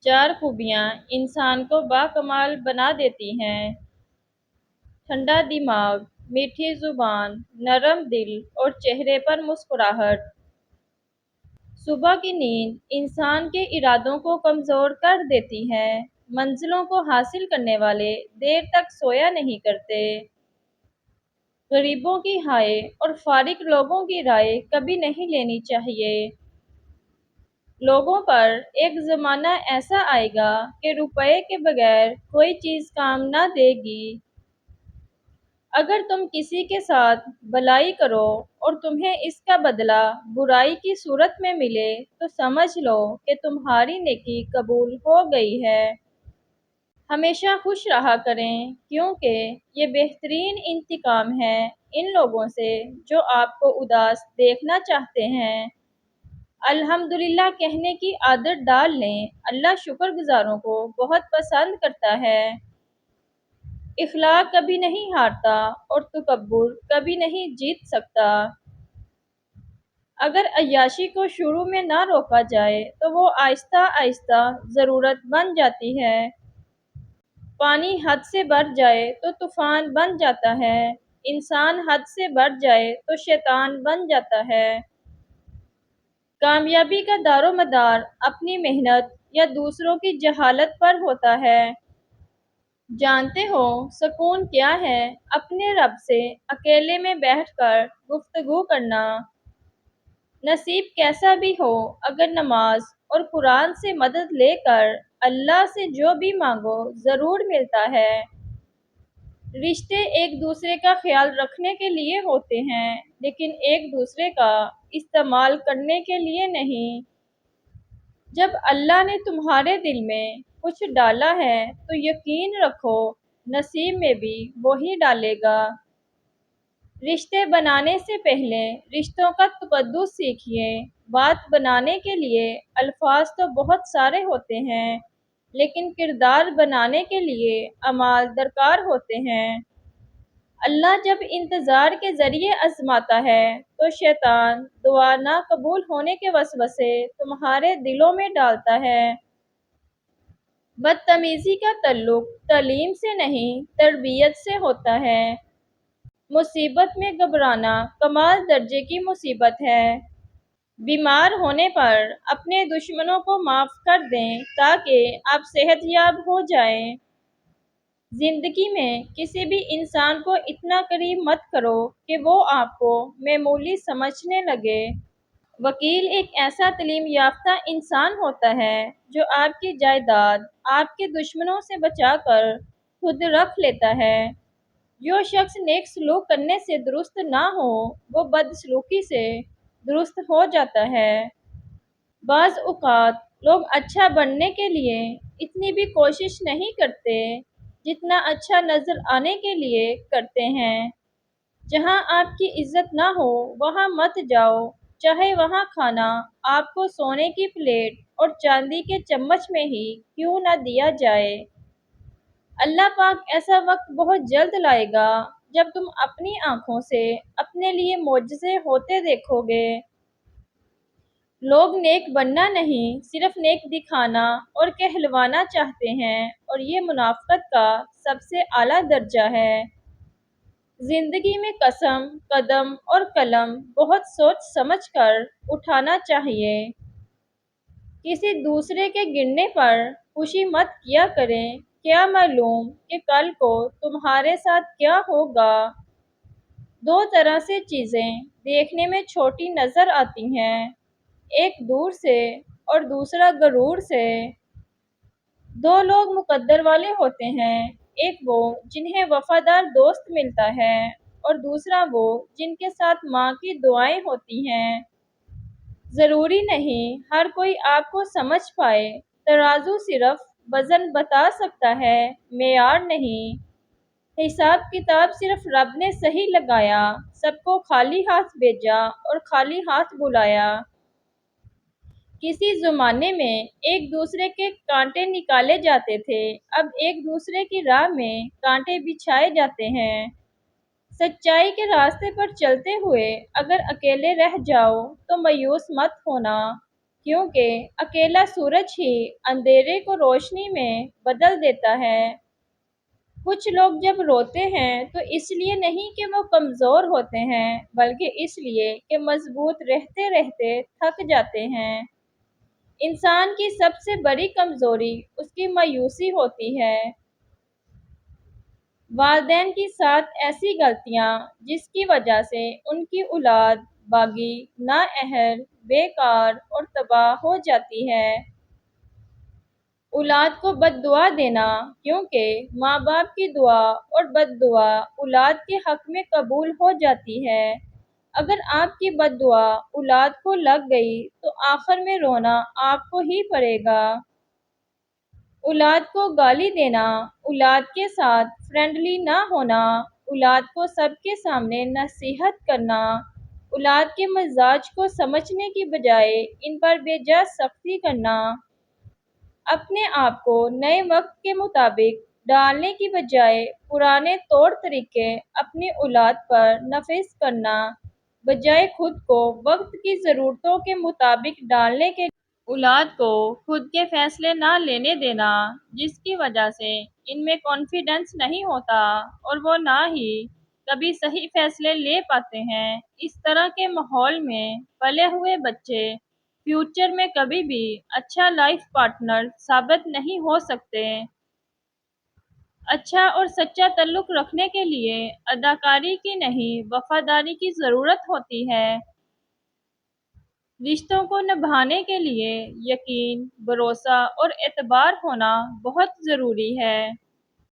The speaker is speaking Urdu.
4 خوبیاں انسان کو باکمال بنا دیتی ہیں: ٹھنڈا دماغ، میٹھی زبان، نرم دل اور چہرے پر مسکراہٹ۔ صبح کی نیند انسان کے ارادوں کو کمزور کر دیتی ہے۔ منزلوں کو حاصل کرنے والے دیر تک سویا نہیں کرتے۔ غریبوں کی ہائے اور فارغ لوگوں کی رائے کبھی نہیں لینی چاہیے۔ لوگوں پر ایک زمانہ ایسا آئے گا کہ روپے کے بغیر کوئی چیز کام نہ دے گی۔ اگر تم کسی کے ساتھ بھلائی کرو اور تمہیں اس کا بدلہ برائی کی صورت میں ملے تو سمجھ لو کہ تمہاری نیکی قبول ہو گئی ہے۔ ہمیشہ خوش رہا کریں کیونکہ یہ بہترین انتقام ہے ان لوگوں سے جو آپ کو اداس دیکھنا چاہتے ہیں۔ الحمدللہ کہنے کی عادت ڈال لیں، اللہ شکر گزاروں کو بہت پسند کرتا ہے۔ اخلاق کبھی نہیں ہارتا اور تکبر کبھی نہیں جیت سکتا۔ اگر عیاشی کو شروع میں نہ روکا جائے تو وہ آہستہ آہستہ ضرورت بن جاتی ہے۔ پانی حد سے بڑھ جائے تو طوفان بن جاتا ہے۔ انسان حد سے بڑھ جائے تو شیطان بن جاتا ہے۔ کامیابی کا دار و مدار اپنی محنت یا دوسروں کی جہالت پر ہوتا ہے۔ جانتے ہو سکون کیا ہے؟ اپنے رب سے اکیلے میں بیٹھ کر گفتگو کرنا۔ نصیب کیسا بھی ہو، اگر نماز اور قرآن سے مدد لے کر اللہ سے جو بھی مانگو ضرور ملتا ہے۔ رشتے ایک دوسرے کا خیال رکھنے کے لیے ہوتے ہیں لیکن ایک دوسرے کا استعمال کرنے کے لیے نہیں۔ جب اللہ نے تمہارے دل میں کچھ ڈالا ہے تو یقین رکھو نصیب میں بھی وہی ڈالے گا۔ رشتے بنانے سے پہلے رشتوں کا تقدس سیکھیے۔ بات بنانے کے لیے الفاظ تو بہت سارے ہوتے ہیں لیکن کردار بنانے کے لیے اعمال درکار ہوتے ہیں۔ اللہ جب انتظار کے ذریعے آزماتا ہے تو شیطان دعا نہ قبول ہونے کے وسوسے تمہارے دلوں میں ڈالتا ہے۔ بدتمیزی کا تعلق تعلیم سے نہیں تربیت سے ہوتا ہے۔ مصیبت میں گھبرانا کمال درجے کی مصیبت ہے۔ بیمار ہونے پر اپنے دشمنوں کو معاف کر دیں تاکہ آپ صحت یاب ہو جائیں۔ زندگی میں کسی بھی انسان کو اتنا قریب مت کرو کہ وہ آپ کو معمولی سمجھنے لگے۔ وکیل ایک ایسا تعلیم یافتہ انسان ہوتا ہے جو آپ کی جائیداد آپ کے دشمنوں سے بچا کر خود رکھ لیتا ہے۔ جو شخص نیک سلوک کرنے سے درست نہ ہو وہ بدسلوکی سے درست ہو جاتا ہے۔ بعض اوقات لوگ اچھا بننے کے لیے اتنی بھی کوشش نہیں کرتے جتنا اچھا نظر آنے کے لیے کرتے ہیں۔ جہاں آپ کی عزت نہ ہو وہاں مت جاؤ، چاہے وہاں کھانا آپ کو سونے کی پلیٹ اور چاندی کے چمچ میں ہی کیوں نہ دیا جائے۔ اللہ پاک ایسا وقت بہت جلد لائے گا جب تم اپنی آنکھوں سے اپنے لیے معجزے ہوتے دیکھو گے۔ لوگ نیک بننا نہیں صرف نیک دکھانا اور کہلوانا چاہتے ہیں اور یہ منافقت کا سب سے اعلیٰ درجہ ہے۔ زندگی میں قسم، قدم اور قلم بہت سوچ سمجھ کر اٹھانا چاہیے۔ کسی دوسرے کے گرنے پر خوشی مت کیا کریں، کیا معلوم کہ کل کو تمہارے ساتھ کیا ہوگا۔ دو طرح سے چیزیں دیکھنے میں چھوٹی نظر آتی ہیں، ایک دور سے اور دوسرا غرور سے۔ دو لوگ مقدر والے ہوتے ہیں، ایک وہ جنہیں وفادار دوست ملتا ہے اور دوسرا وہ جن کے ساتھ ماں کی دعائیں ہوتی ہیں۔ ضروری نہیں ہر کوئی آپ کو سمجھ پائے، ترازو صرف وزن بتا سکتا ہے، معیار نہیں۔ حساب کتاب صرف رب نے صحیح لگایا، سب کو خالی ہاتھ بھیجا اور خالی ہاتھ بلایا۔ کسی زمانے میں ایک دوسرے کے کانٹے نکالے جاتے تھے، اب ایک دوسرے کی راہ میں کانٹے بچھائے جاتے ہیں۔ سچائی کے راستے پر چلتے ہوئے اگر اکیلے رہ جاؤ تو مایوس مت ہونا کیونکہ اکیلا سورج ہی اندھیرے کو روشنی میں بدل دیتا ہے۔ کچھ لوگ جب روتے ہیں تو اس لیے نہیں کہ وہ کمزور ہوتے ہیں، بلکہ اس لیے کہ مضبوط رہتے رہتے تھک جاتے ہیں۔ انسان کی سب سے بڑی کمزوری اس کی مایوسی ہوتی ہے۔ والدین کی ساتھ ایسی غلطیاں جس کی وجہ سے ان کی اولاد باغی، نااہل، بیکار اور تباہ ہو جاتی ہے۔ اولاد کو بد دعا دینا، کیونکہ ماں باپ کی دعا اور بد دعا اولاد کے حق میں قبول ہو جاتی ہے۔ اگر آپ کی بد دعا اولاد کو لگ گئی تو آخر میں رونا آپ کو ہی پڑے گا۔ اولاد کو گالی دینا، اولاد کے ساتھ فرینڈلی نہ ہونا، اولاد کو سب کے سامنے نصیحت کرنا، اولاد کے مزاج کو سمجھنے کی بجائے ان پر بے جا سختی کرنا، اپنے آپ کو نئے وقت کے مطابق ڈالنے کی بجائے پرانے طور طریقے اپنی اولاد پر نافذ کرنا، بجائے خود کو وقت کی ضرورتوں کے مطابق ڈالنے کے اولاد کو خود کے فیصلے نہ لینے دینا، جس کی وجہ سے ان میں کانفیڈنس نہیں ہوتا اور وہ نہ ہی کبھی صحیح فیصلے لے پاتے ہیں۔ اس طرح کے ماحول میں پلے ہوئے بچے فیوچر میں کبھی بھی اچھا لائف پارٹنر ثابت نہیں ہو سکتے۔ اچھا اور سچا تعلق رکھنے کے لیے اداکاری کی نہیں، وفاداری کی ضرورت ہوتی ہے۔ رشتوں کو نبھانے کے لیے یقین، بھروسہ اور اعتبار ہونا بہت ضروری ہے۔